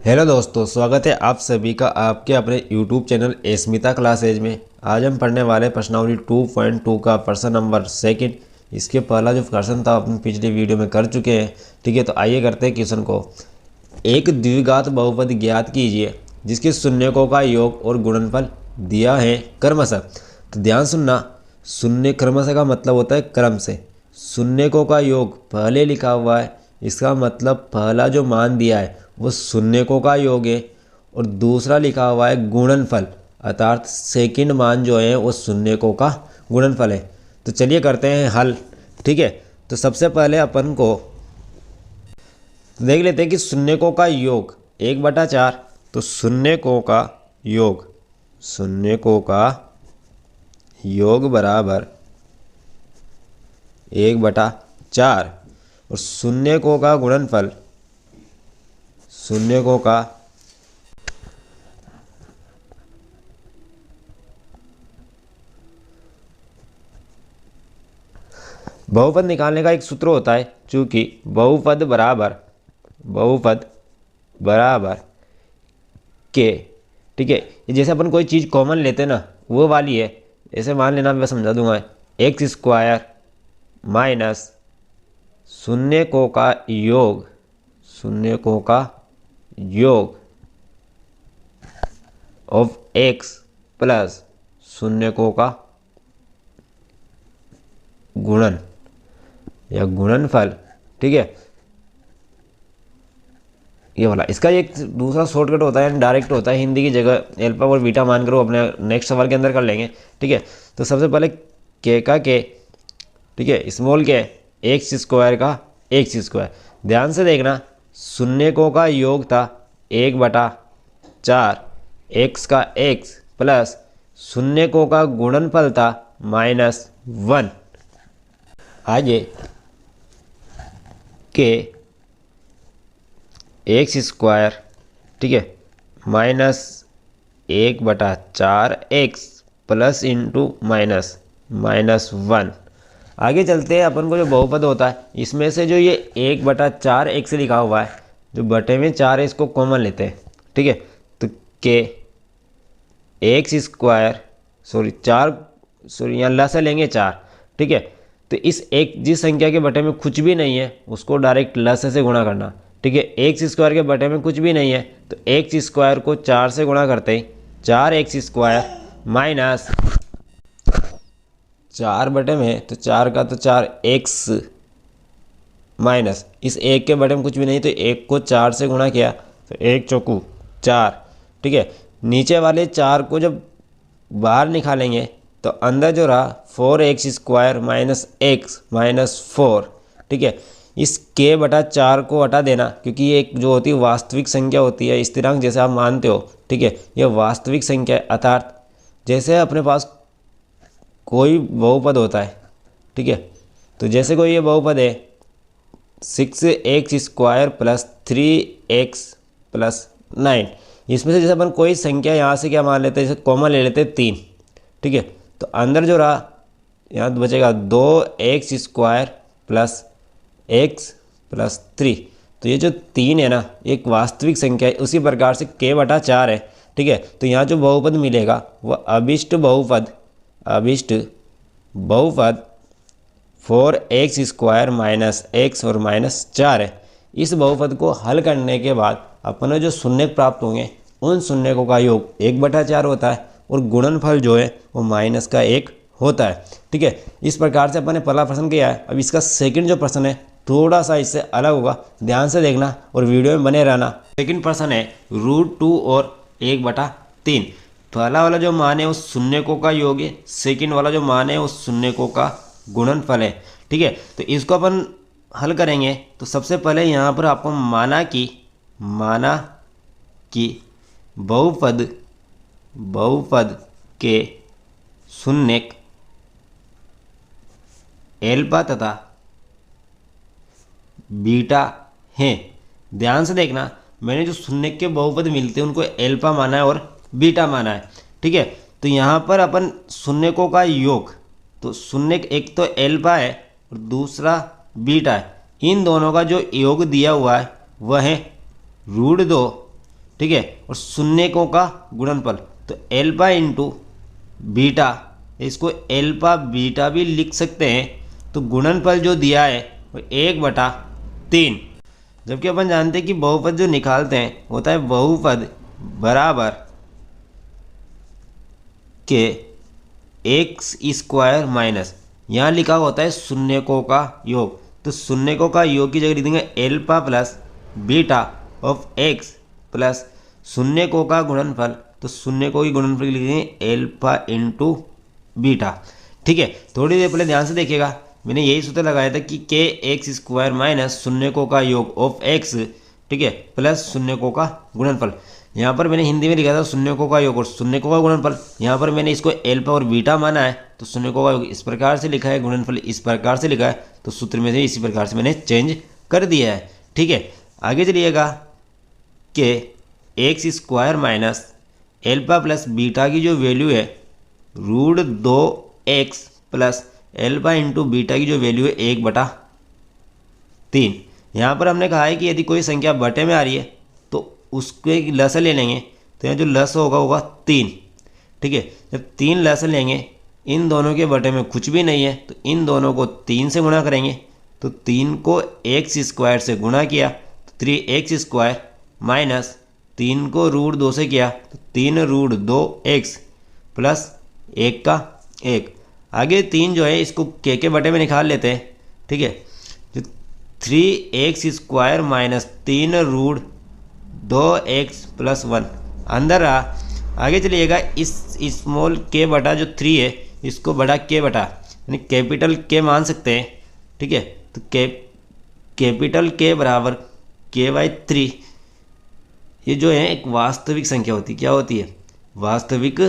Hello दोस्तों, स्वागत है आप सभी का आपके अपने YouTube चैनल स्मिता क्लासेज में। आज हम पढ़ने वाले प्रश्नावली 2.2 का प्रश्न नंबर सेकंड। इसके पहला जो क्वेश्चन था अपन पिछली वीडियो में कर चुके हैं। ठीक है, तो आइए करते हैं क्वेश्चन को। एक द्विघात बहुपद ज्ञात कीजिए जिसके शून्यकों का योग और गुणनफल दिया है क्रमशः। तो ध्यान सुनना, शून्य क्रमशः का मतलब होता है क्रम से। शून्यकों का योग पहले लिखा हुआ है, इसका मतलब पहला जो मान दिया है वो शून्यकों का योग है, और दूसरा लिखा हुआ है गुणनफल, अर्थात सेकंड मान जो है वो शून्यकों का गुणनफल है। तो चलिए करते हैं हल। ठीक है, तो सबसे पहले अपन को देख लेते हैं कि शून्यकों का योग 1/4। तो शून्यकों का योग बराबर 1/4, और शून्यकों का गुणनफल बहुपद निकालने का एक सूत्र होता है, चूंकि बहुपद बराबर के। ठीक है, ये जैसे अपन कोई चीज़ कॉमन लेते हैं ना, वो वाली है। ऐसे मान लेना, मैं समझा दूंगा, x² माइनस शून्यकों का योग ऑफ x प्लस शून्यकों का गुणन या गुणनफल। ठीक है, ये वाला इसका एक दूसरा शॉर्टकट होता है, डायरेक्ट होता है। हिंदी की जगह एल्फा और बीटा मान करो, अपने नेक्स्ट सवाल के अंदर कर लेंगे। ठीक है, तो सबसे पहले के का के, ठीक है, स्मॉल के x² का x²। ध्यान से देखना, शून्यकों का योग था 1/4 x का x प्लस शून्यकों का गुणनफल था -1। आगे के x², ठीक है, -1/4x प्लस इंटू -1। आगे चलते हैं। अपन को जो बहुपद होता है, इसमें से जो ये 1/4x लिखा हुआ है, जो बटे में 4 है, इसको कॉमन लेते हैं। ठीक है, तो के x², यहाँ लसा लेंगे 4। ठीक है, तो जिस संख्या के बटे में कुछ भी नहीं है उसको डायरेक्ट लस से गुणा करना। ठीक है, x² के बटे में कुछ भी नहीं है, तो x² को 4 से गुणा करते ही 4x² माइनस 4 बटे में, तो 4 का तो 4x माइनस इस 1 के बटे में कुछ भी नहीं, तो 1 को 4 से गुणा किया तो 1 चौकू 4। ठीक है, नीचे वाले 4 को जब बाहर निकालेंगे तो अंदर जो रहा 4x² माइनस x माइनस 4। ठीक है, इस k/4 को हटा देना, क्योंकि ये एक जो होती है वास्तविक संख्या होती है, स्थिरांक जैसे आप मानते हो। ठीक है, यह वास्तविक संख्या है, अर्थात जैसे अपने पास कोई बहुपद होता है। ठीक है, तो जैसे कोई ये बहुपद है 6x² प्लस 3x प्लस 9, इसमें से जैसे अपन कोई संख्या यहाँ से क्या मान लेते हैं, जैसे कॉमन ले लेते हैं 3। ठीक है, तो अंदर जो रहा यहाँ बचेगा 2x² प्लस x प्लस 3। तो ये जो 3 है ना, एक वास्तविक संख्या है, उसी प्रकार से k/4 है। ठीक है, तो यहाँ जो बहुपद मिलेगा वह अभिष्ट बहुपद 4x² माइनस x और -4 है। इस बहुपद को हल करने के बाद अपने जो शून्य प्राप्त होंगे, उन शून्यकों का योग 1/4 होता है, और गुणनफल जो है वो -1 होता है। ठीक है, इस प्रकार से अपन ने पहला प्रश्न किया है। अब इसका सेकंड जो प्रश्न है थोड़ा सा इससे अलग होगा, ध्यान से देखना और वीडियो में बने रहना। सेकंड प्रश्न है √2 और 1/3। पहला वाला जो मान है वो शून्यकों का योग है, सेकंड वाला जो मान है वो शून्यकों का गुणनफल है। ठीक है, तो इसको अपन हल करेंगे। तो सबसे पहले यहाँ पर आपको माना कि बहुपद के शून्यक एल्फा तथा बीटा हैं। ध्यान से देखना, मैंने जो शून्यक के बहुपद मिलते हैं उनको एल्फा माना है और बीटा माना है। ठीक है, तो यहाँ पर अपन शून्यकों का योग, तो शून्यक एक तो एल्फा है और दूसरा बीटा है, इन दोनों का जो योग दिया हुआ है वह है √2 ठीक है, और शून्यकों का गुणनफल, तो एल्फा इंटू बीटा, इसको एल्फा बीटा भी लिख सकते हैं। तो गुणनफल जो दिया है वो 1/3, जबकि अपन जानते हैं कि बहुपद जो निकालते हैं होता है बहुपद बराबर के एक्स स्क्वायर माइनस, यहाँ लिखा होता है शून्यकों का योग। तो शून्यकों का योग की जगह लिख देंगे alpha plus beta of x plus शून्यकों का गुणनफल, तो शून्यकों की गुणनफल लिख देंगे एल्फा इंटू बीटा। ठीक है, थोड़ी देर पहले ध्यान से देखिएगा, मैंने यही सूत्र लगाया था कि के एक्स स्क्वायर माइनस शून्यकों का योग ऑफ एक्स, ठीक है, प्लस शून्यकों का गुणनफल। यहाँ पर मैंने हिंदी में लिखा था शून्यकों का योग और शून्यकों का गुणनफल, यहाँ पर मैंने इसको एल्फा और बीटा माना है, तो शून्यकों का योग इस प्रकार से लिखा है, गुणनफल इस प्रकार से लिखा है, तो सूत्र में से इसी प्रकार से मैंने चेंज कर दिया है। ठीक है, आगे चलिएगा कि x square minus alpha plus beta की जो वैल्यू है √2x plus alpha into beta की जो वैल्यू है 1/3। यहाँ पर हमने कहा है कि यदि कोई संख्या बटे में आ रही है तो उसके लसाअ ले लेंगे, तो यहाँ जो लसाअ होगा 3। ठीक है, जब 3 लसाअ लेंगे, इन दोनों के बटे में कुछ भी नहीं है, तो इन दोनों को 3 से गुणा करेंगे, तो 3 को एक्स स्क्वायर से गुणा किया तो 3x स्क्वायर माइनस 3 को √2 से किया तो 3√2x प्लस 1 का 1। आगे 3 जो है इसको के बटे में निकाल लेते हैं। ठीक है, जो 3x square minus 3√2x plus 1 अंदर रहा। आगे चलिएगा, इस स्मॉल के बटा जो 3 है इसको बड़ा के बटा यानी कैपिटल के मान सकते हैं। ठीक है, तो कैपिटल के बराबर k/3, ये जो है एक वास्तविक संख्या होती है। क्या होती है? वास्तविक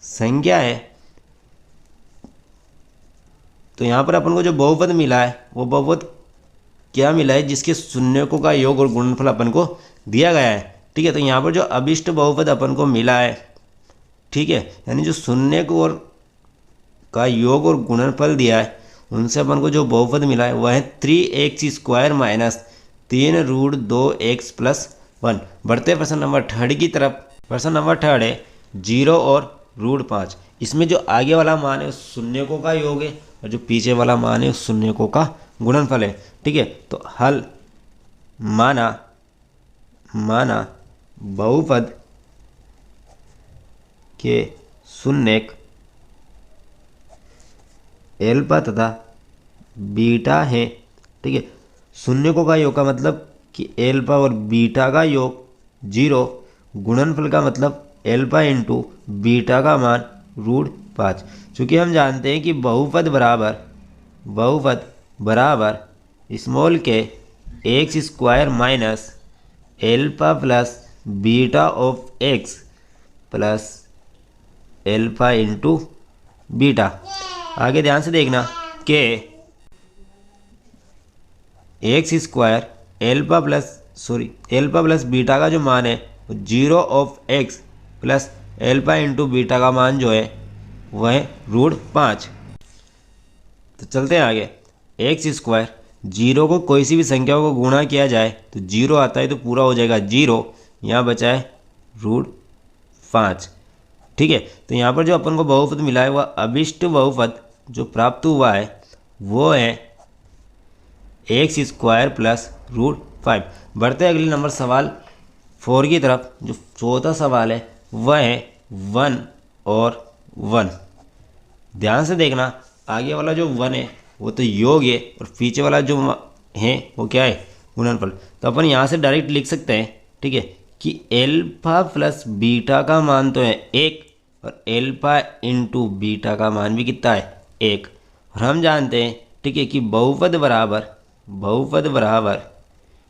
संख्या है। तो यहाँ पर अपन को जो बहुपद मिला है वो बहुपद क्या मिला है? जिसके शून्यकों का योग और गुणनफल अपन को दिया गया है। ठीक है, तो यहाँ पर जो अभिष्ट बहुपद अपन को मिला है, ठीक है, यानी जो शून्यक और का योग और गुणनफल दिया है उनसे अपन को जो बहुपद मिला है वह है 3x square minus 3√2x plus 1। बढ़ते प्रश्न नंबर 3 की तरफ। प्रश्न नंबर 3 है 0 और √5। इसमें जो आगे वाला मान है उस शून्यकों का योग है और जो पीछे वाला मान है उस शून्यकों का गुणनफल है। ठीक है, तो हल माना बहुपद के शून्यक एल्फा तथा बीटा है। ठीक है, शून्यकों का योग का मतलब कि एल्फा और बीटा का योग 0, गुणनफल का मतलब एल्फा इंटू बीटा का मान √5। चूँकि हम जानते हैं कि बहुपद बराबर small k x square minus alpha plus beta of x plus alpha into beta. आगे ध्यान से देखना कि x square alpha plus beta का जो मान है 0 of x plus alpha into beta का मान जो है वह है √5। तो चलते हैं आगे। एक्स स्क्वायर 0 को कोई सी भी संख्या को गुणा किया जाए तो 0 आता है, तो पूरा हो जाएगा 0, यहाँ बचा है √5। ठीक है, तो यहाँ पर जो अपन को बहुपद मिला है वह अभिष्ट बहुपद जो प्राप्त हुआ है वो है एक्स स्क्वायर प्लस √5। बढ़ते अगले नंबर सवाल 4 की तरफ। जो चौथा सवाल है वह है 1 और 1। ध्यान से देखना, आगे वाला जो 1 है वो तो योग है और पीछे वाला जो है वो क्या है? गुणनफल। तो अपन यहाँ से डायरेक्ट लिख सकते हैं, ठीक है, कि एल्फा प्लस बीटा का मान तो है 1 और एल्फा इंटू बीटा का मान भी कितना है? 1। और हम जानते हैं, ठीक है, कि बहुपद बराबर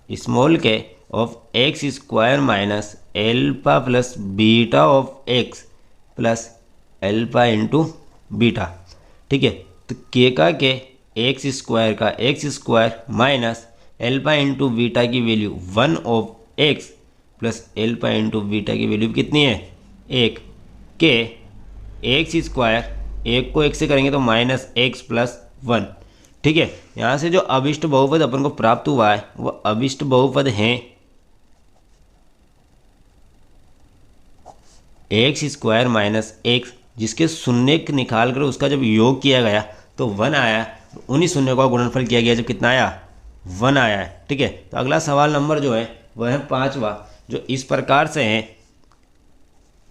small k of x square minus alpha plus beta of x plus alpha into beta. ठीक है, तो k x square minus alpha into beta की value 1 of x plus alpha into beta की वैल्यू कितनी है? 1। के एक्स स्क्वायर 1 को 1 से करेंगे तो माइनस एक्स प्लस 1। ठीक है, यहाँ से जो अभिष्ट बहुपद अपन को प्राप्त हुआ है वो अभिष्ट बहुपद हैं एक्स स्क्वायर माइनस एक्स, जिसके शून्य निकाल कर उसका जब योग किया गया तो 1 आया, उन्हीं शून्य का गुणनफल किया गया जब कितना आया 1 आया है। ठीक है, तो अगला सवाल नंबर जो है वह है 5वां, जो इस प्रकार से है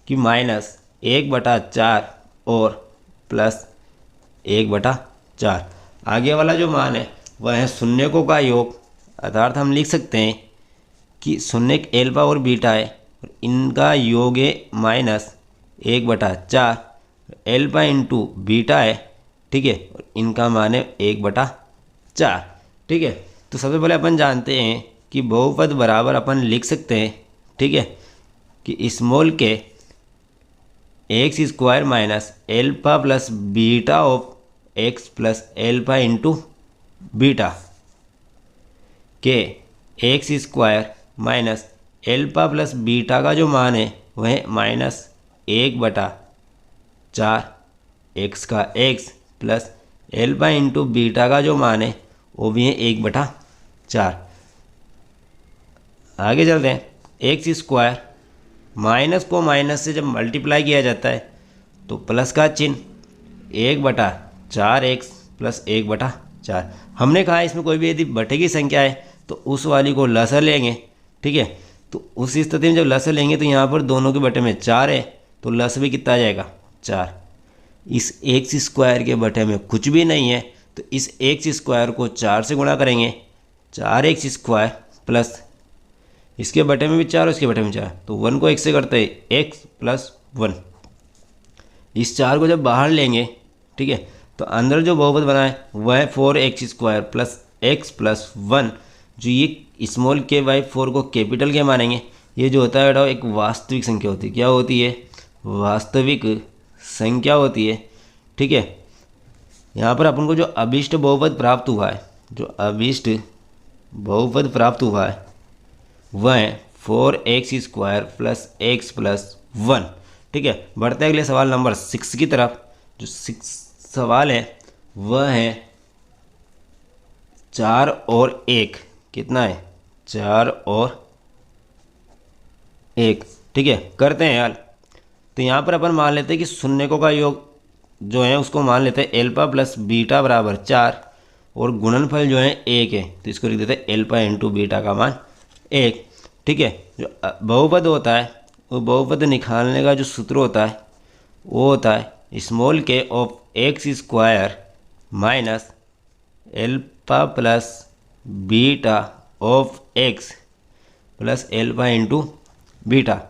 कि -1/4 और +1/4। आगे वाला जो मान है वह है शून्यकों का योग, अर्थात हम लिख सकते हैं कि शून्य एल्फा और बीटा है और इनका योग है -1/4, एल्फा इंटू बीटा है। ठीक है, और इनका मान है 1/4। ठीक है, तो सबसे पहले अपन जानते हैं कि बहुपद बराबर अपन लिख सकते हैं। ठीक है, कि small k x square minus alpha plus beta of x plus alpha into beta k x square minus alpha plus beta का जो मान है वह है -1/4 एक्स का x plus alpha into beta का जो मान है वो भी है 1/4। आगे चलते हैं, एक्स स्क्वायर माइनस को माइनस से जब मल्टीप्लाई किया जाता है तो प्लस का चिन्ह 1/4 एक्स प्लस 1/4। हमने कहा इसमें कोई भी यदि बटे की संख्या है तो उस वाली को लसर लेंगे। ठीक है, तो उस स्थिति में जब लसर लेंगे तो यहाँ पर दोनों के बटे में 4 है तो लस भी कितना आ जाएगा 4। इस एक्स स्क्वायर के बटे में कुछ भी नहीं है तो इस एक्स स्क्वायर को 4 से गुणा करेंगे, 4x स्क्वायर प्लस इसके बटे में भी 4 और इसके बटे में 4, तो 1 को 1 से करते हैं x प्लस 1। इस 4 को जब बाहर लेंगे, ठीक है, तो अंदर जो बहुपद बना है वह है 4x square plus x plus 1, जो ये स्मॉल के बाई 4 को कैपिटल के मानेंगे। ये जो होता है बेटा एक वास्तविक संख्या होती है। क्या होती है? वास्तविक संख्या होती है। ठीक है, यहाँ पर अपन को जो अभिष्ट बहुपद प्राप्त हुआ है, जो अभिष्ट बहुपद प्राप्त हुआ है वह है 4x square plus x plus 1। ठीक है, बढ़ते हैं अगले सवाल नंबर 6 की तरफ। जो 6 सवाल है वह है 4 और 1 कितना है? 4 और 1। ठीक है, करते हैं यार। तो यहाँ पर अपन मान लेते हैं कि शून्यकों का योग जो है उसको मान लेते हैं एल्फा प्लस बीटा बराबर 4 और गुणनफल जो है 1 है, तो इसको लिख देते हैं एल्फा इंटू बीटा का मान 1। ठीक है, जो बहुपद होता है वो बहुपद निकालने का जो सूत्र होता है वो होता है small k of x square minus alpha plus beta of x plus alpha into beta.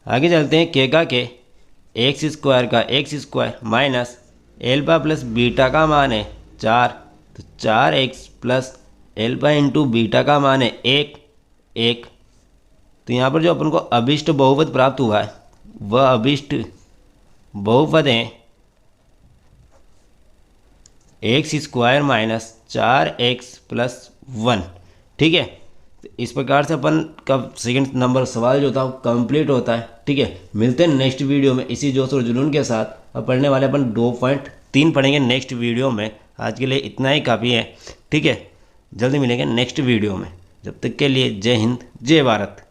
आगे चलते हैं, के का के एक्स स्क्वायर का x square minus alpha plus beta का मान है 4, तो 4x plus alpha into beta का मान है 1। तो यहाँ पर जो अपन को अभिष्ट बहुपद प्राप्त हुआ है वह अभिष्ट बहुपद है x square minus 4x plus 1। ठीक है, तो इस प्रकार से अपन का सेकंड नंबर सवाल जो था वो कंप्लीट होता है। ठीक है, मिलते हैं नेक्स्ट वीडियो में इसी जोश और जुनून के साथ। अब पढ़ने वाले अपन 2.3 पढ़ेंगे नेक्स्ट वीडियो में। आज के लिए इतना ही काफ़ी है। ठीक है, जल्दी मिलेंगे नेक्स्ट वीडियो में। जब तक के लिए जय हिंद, जय भारत।